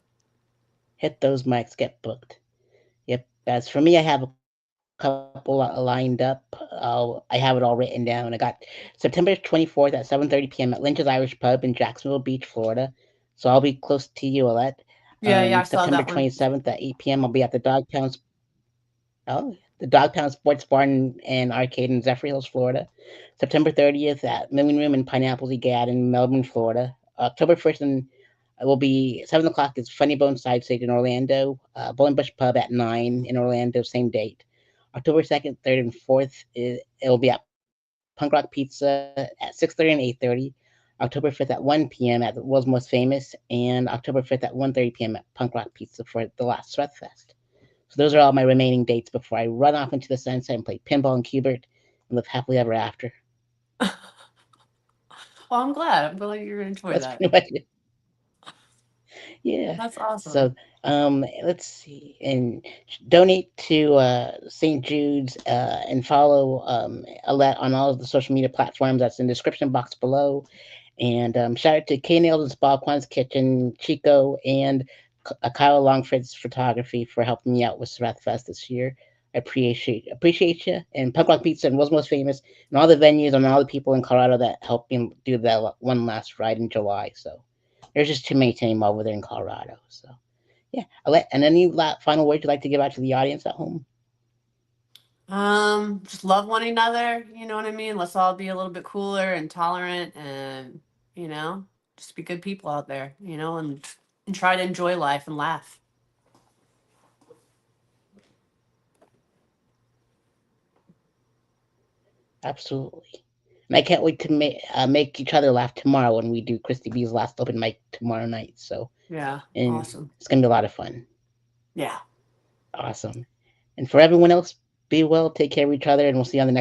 Hit those mics, get booked. Yep. As for me, I have a couple lined up. I have it all written down. I got September 24th at 7:30 p.m. at Lynch's Irish Pub in Jacksonville Beach, Florida. So I'll be close to you, Alette. Yeah. Yeah. I saw September that one. 27th at 8 p.m. I'll be at the Dogtown Sports Bar and Arcade in Zephyrhills, Florida. September 30th at Million Room in Pineapples Egad in Melbourne, Florida. October 1st and it will be 7 o'clock is Funny Bone Side Stage in Orlando. Bowling Bush Pub at 9 in Orlando, same date. October 2nd, 3rd, and 4th it will be at Punk Rock Pizza at 6:30 and 8:30. October 5th at 1 p.m. at the World's Most Famous, and October 5th at 1:30 p.m. at Punk Rock Pizza for the last Sweat Fest. So those are all my remaining dates before I run off into the sunset and play pinball and Cubert and live happily ever after. Well, I'm glad. I'm glad you're gonna enjoy That's that. pretty much it. Yeah. That's So awesome. let's see and donate to St. Jude's and follow Alette on all of the social media platforms. That's in the description box below. And shout out to K Nails and Spa Quan's Kitchen, Chico, and Kyle Longford's Photography for helping me out with Sareth Fest this year. appreciate you. And Punk Rock Pizza and was most famous, and all the venues and all the people in Colorado that helped me do that one last ride in July. So there's just too many to name over there in Colorado. So yeah, and any final words you'd like to give out to the audience at home? Just love one another. You know what I mean? Let's all be a little bit cooler and tolerant, and you know, just be good people out there. You know, and try to enjoy life and laugh. Absolutely. And I can't wait to make each other laugh tomorrow when we do Christy B's last open mic tomorrow night. So, Yeah, and awesome. it's gonna be a lot of fun. Yeah. Awesome. And for everyone else, be well, take care of each other, and we'll see you on the next